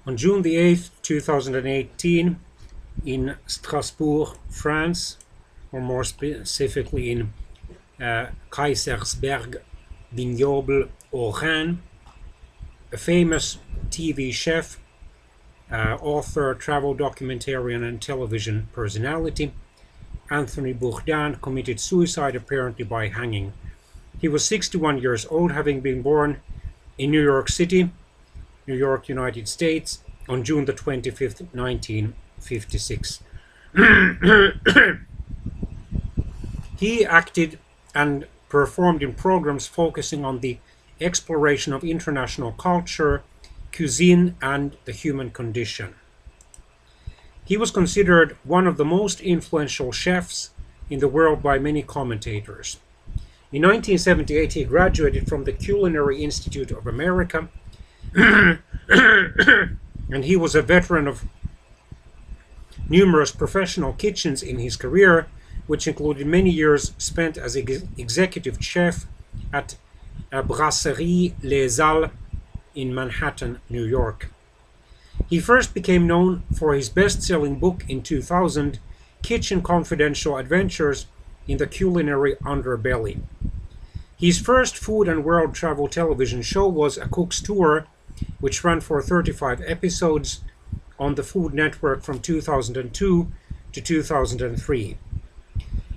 On June the 8th, 2018, in Strasbourg, France, or more specifically in Kaisersberg, Vignoble, Bourdain, a famous TV chef, author, travel documentarian, and television personality, Anthony Bourdain, committed suicide apparently by hanging. He was 61 years old, having been born in New York City, New York, United States, on June the 25th, 1956. He acted and performed in programs focusing on the exploration of international culture, cuisine, and the human condition. He was considered one of the most influential chefs in the world by many commentators. In 1978, he graduated from the Culinary Institute of America, and he was a veteran of numerous professional kitchens in his career, which included many years spent as executive chef at Brasserie Les Halles in Manhattan, New York. He first became known for his best-selling book in 2000, Kitchen Confidential Adventures in the Culinary Underbelly. His first food and world travel television show was A Cook's Tour, which ran for 35 episodes on the Food Network from 2002 to 2003.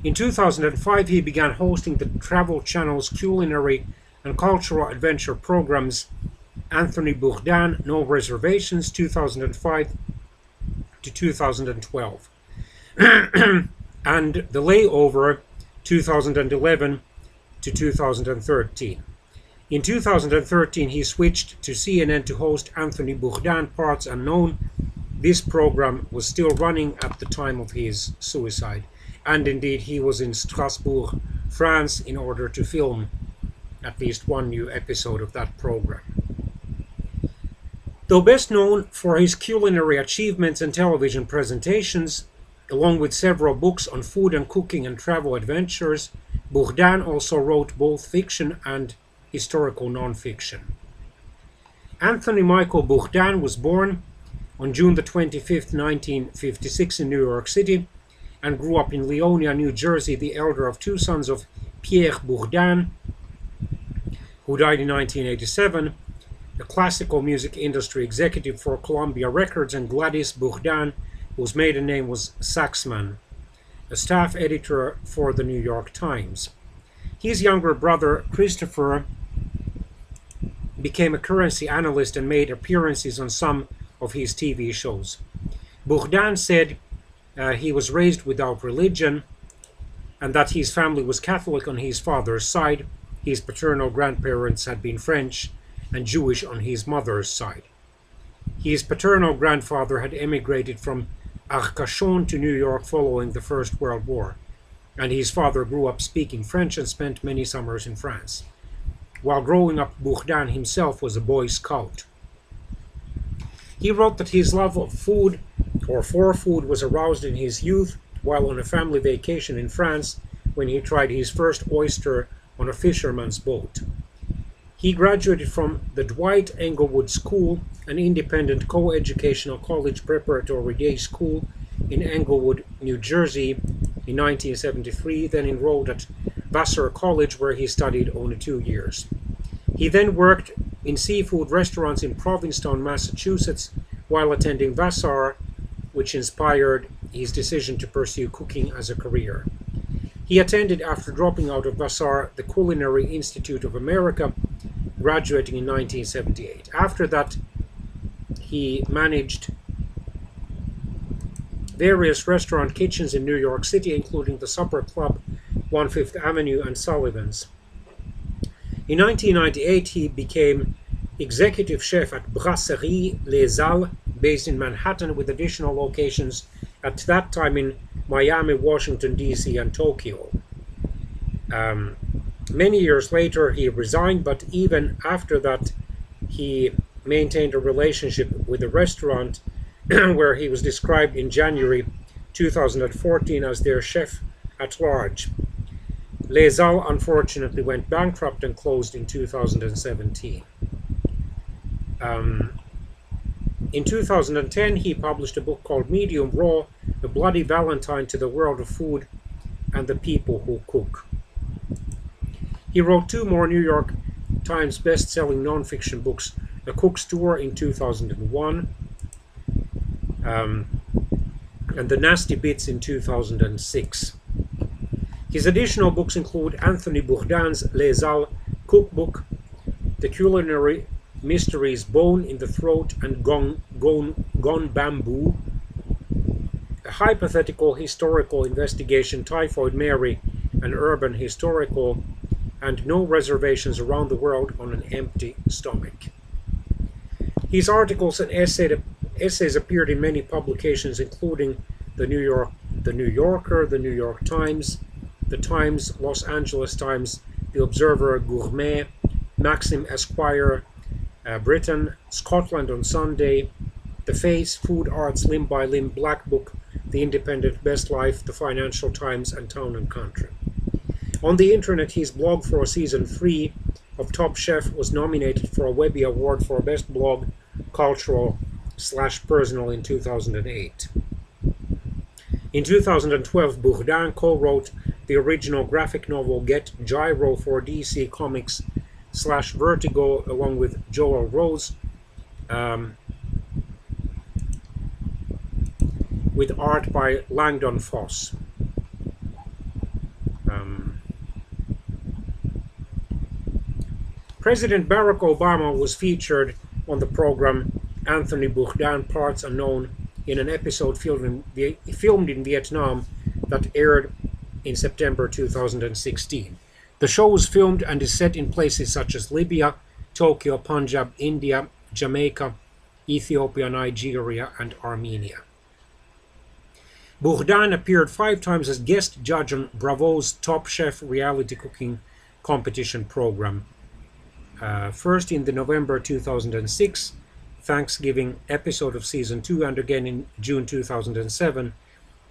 In 2005, he began hosting the Travel Channel's culinary and cultural adventure programs Anthony Bourdain, No Reservations, 2005 to 2012, and The Layover, 2011 to 2013. In 2013, he switched to CNN to host Anthony Bourdain Parts Unknown. This program was still running at the time of his suicide, and indeed he was in Strasbourg, France, in order to film at least one new episode of that program. Though best known for his culinary achievements and television presentations, along with several books on food and cooking and travel adventures, Bourdain also wrote both fiction and historical non-fiction. Anthony Michael Bourdain was born on June the 25th, 1956 in New York City, and grew up in Leonia, New Jersey, the elder of two sons of Pierre Bourdain, who died in 1987, a classical music industry executive for Columbia Records, and Gladys Bourdain, whose maiden name was Saxman, a staff editor for the New York Times. His younger brother, Christopher, became a currency analyst and made appearances on some of his TV shows. Bourdain said he was raised without religion and that his family was Catholic on his father's side. His paternal grandparents had been French and Jewish on his mother's side. His paternal grandfather had emigrated from Arcachon to New York following the First World War, and his father grew up speaking French and spent many summers in France. While growing up, Bourdain himself was a Boy Scout. He wrote that his love of food, or for food, was aroused in his youth while on a family vacation in France when he tried his first oyster on a fisherman's boat. He graduated from the Dwight Englewood School, an independent co-educational college preparatory day school in Englewood, New Jersey, in 1973, then enrolled at Vassar College, where he studied only 2 years. He then worked in seafood restaurants in Provincetown, Massachusetts, while attending Vassar, which inspired his decision to pursue cooking as a career. He attended, after dropping out of Vassar, the Culinary Institute of America, graduating in 1978. After that, he managed various restaurant kitchens in New York City, including the Supper Club, 1/5 Avenue, and Sullivan's. In 1998, he became executive chef at Brasserie Les Halles, based in Manhattan, with additional locations at that time in Miami, Washington, D.C., and Tokyo. Many years later, he resigned, but even after that, he maintained a relationship with the restaurant where he was described in January 2014 as their chef at large. Les Halles unfortunately went bankrupt and closed in 2017. In 2010, he published a book called Medium Raw, A Bloody Valentine to the World of Food and the People Who Cook. He wrote 2 more New York Times best-selling nonfiction books, A Cook's Tour in 2001, and The Nasty Bits in 2006. His additional books include Anthony Bourdain's Les Halles cookbook, The Culinary Mysteries Bone in the Throat and Gone Bamboo, a hypothetical historical investigation, Typhoid Mary, an urban historical, and No Reservations Around the World on an Empty Stomach. His articles and essays appeared in many publications, including The New Yorker, The New York Times, The Times, Los Angeles Times, The Observer, Gourmet, Maxim Esquire, Britain, Scotland on Sunday, The Face, Food Arts Limb by Limb, Black Book, The Independent, Best Life, The Financial Times, and Town and Country. On the internet, his blog for season 3 of Top Chef was nominated for a Webby Award for Best Blog, Cultural/Personal in 2008. In 2012, Bourdain co-wrote the original graphic novel Get Gyro for DC Comics/Vertigo along with Joel Rose, with art by Langdon Foss. President Barack Obama was featured on the program Anthony Bourdain Parts Unknown in an episode filmed in Vietnam that aired in September 2016. The show was filmed and is set in places such as Libya, Tokyo, Punjab, India, Jamaica, Ethiopia, Nigeria, and Armenia. Bourdain appeared 5 times as guest judge on Bravo's Top Chef reality cooking competition program. First in the November 2006 Thanksgiving episode of Season 2, and again in June 2007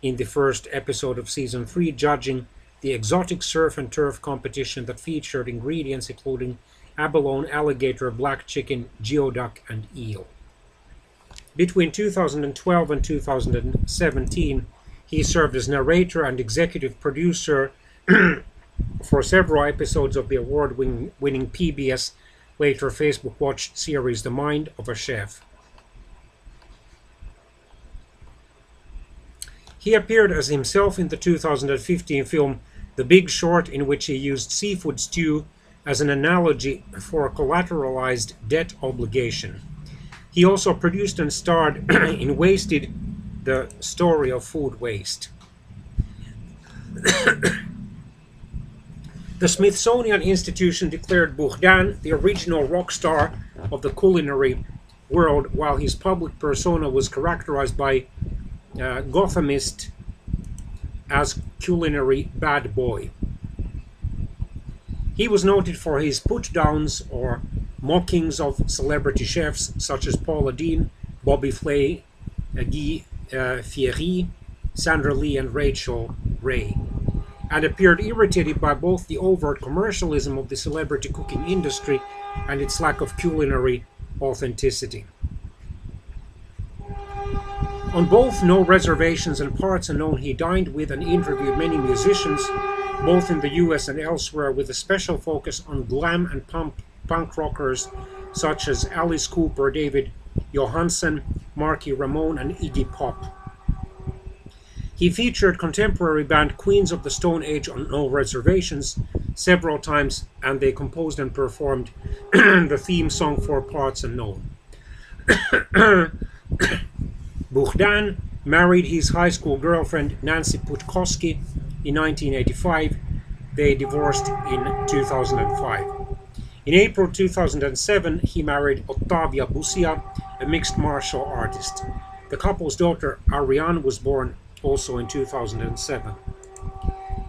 in the first episode of Season 3, judging the exotic surf and turf competition that featured ingredients including abalone, alligator, black chicken, geoduck, and eel. Between 2012 and 2017, he served as narrator and executive producer for several episodes of the award-winning PBS, later Facebook Watch series The Mind of a Chef. He appeared as himself in the 2015 film The Big Short, in which he used seafood stew as an analogy for a collateralized debt obligation. He also produced and starred in Wasted, the story of food waste. The Smithsonian Institution declared Bourdain the original rock star of the culinary world, while his public persona was characterized by Gothamist as culinary bad boy. He was noted for his put-downs or mockings of celebrity chefs such as Paula Deen, Bobby Flay, Guy Fieri, Sandra Lee, and Rachel Ray, and appeared irritated by both the overt commercialism of the celebrity cooking industry and its lack of culinary authenticity. On both No Reservations and Parts Unknown, he dined with and interviewed many musicians, both in the US and elsewhere, with a special focus on glam and punk rockers such as Alice Cooper, David Johansen, Marky Ramone, and Iggy Pop. He featured contemporary band Queens of the Stone Age on No Reservations several times, and they composed and performed the theme song for Parts Unknown. Bourdain married his high school girlfriend Nancy Putkowski in 1985. They divorced in 2005. In April 2007, he married Ottavia Busia, a mixed martial artist. The couple's daughter Ariane was born also in 2007.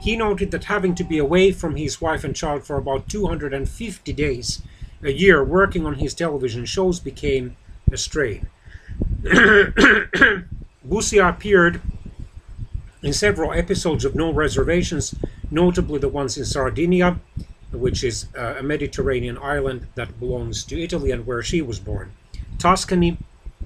He noted that having to be away from his wife and child for about 250 days a year working on his television shows became a strain. Busia appeared in several episodes of No Reservations, notably the ones in Sardinia, which is a Mediterranean island that belongs to Italy and where she was born, Tuscany,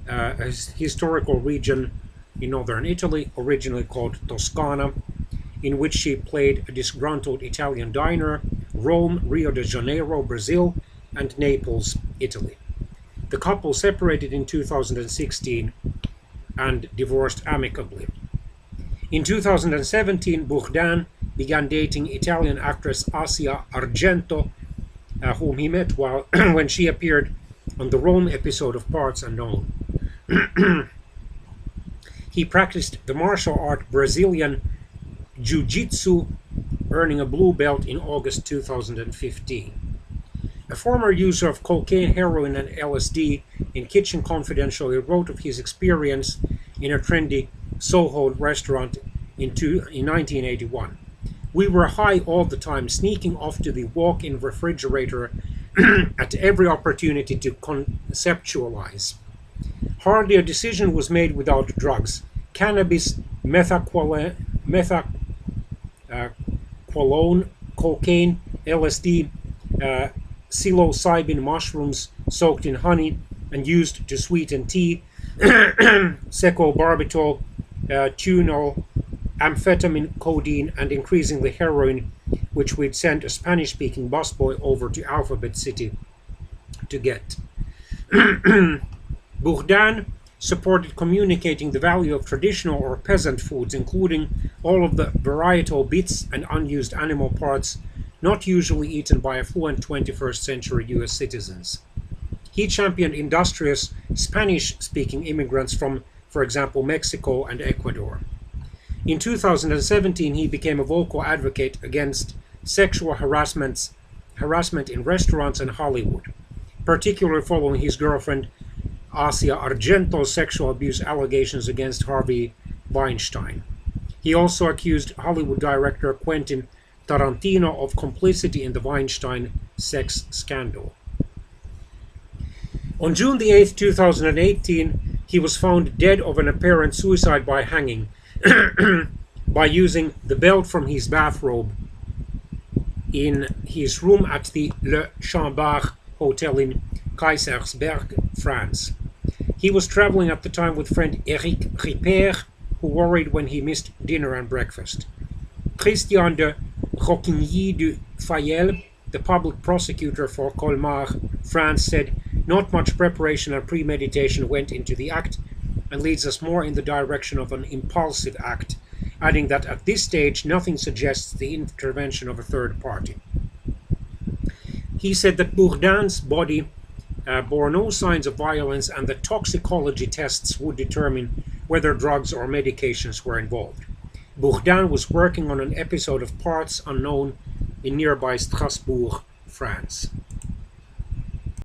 a historical region in northern Italy, originally called Toscana, in which she played a disgruntled Italian diner, Rome, Rio de Janeiro, Brazil, and Naples, Italy. The couple separated in 2016 and divorced amicably. In 2017, Bourdain began dating Italian actress Asia Argento, whom he met while when she appeared on the Rome episode of Parts Unknown. He practiced the martial art Brazilian Jiu-Jitsu, earning a blue belt in August 2015. A former user of cocaine, heroin, and LSD, in Kitchen Confidential, wrote of his experience in a trendy Soho restaurant in 1981. We were high all the time, sneaking off to the walk-in refrigerator at every opportunity to conceptualize. Hardly a decision was made without drugs. Cannabis, methaqualone, cocaine, LSD, psilocybin mushrooms soaked in honey and used to sweeten tea, secobarbital, tunol, amphetamine, codeine, and increasingly heroin, which we'd sent a Spanish-speaking busboy over to Alphabet City to get. Bourdain supported communicating the value of traditional or peasant foods, including all of the varietal bits and unused animal parts not usually eaten by affluent 21st century US citizens. He championed industrious Spanish-speaking immigrants from, for example, Mexico and Ecuador. In 2017, he became a vocal advocate against sexual harassment in restaurants and Hollywood, particularly following his girlfriend Asia Argento's sexual abuse allegations against Harvey Weinstein. He also accused Hollywood director Quentin Tarantino of complicity in the Weinstein sex scandal. On June 8, 2018, he was found dead of an apparent suicide by hanging by using the belt from his bathrobe in his room at the Le Chambard Hotel in Kaisersberg, France. He was traveling at the time with friend Eric Ripert, who worried when he missed dinner and breakfast. Christian de Roquigny du Fayel, the public prosecutor for Colmar, France, said, "Not much preparation and premeditation went into the act and leads us more in the direction of an impulsive act," adding that at this stage nothing suggests the intervention of a third party. He said that Bourdain's body bore no signs of violence and that toxicology tests would determine whether drugs or medications were involved. Bourdain was working on an episode of Parts Unknown in nearby Strasbourg, France.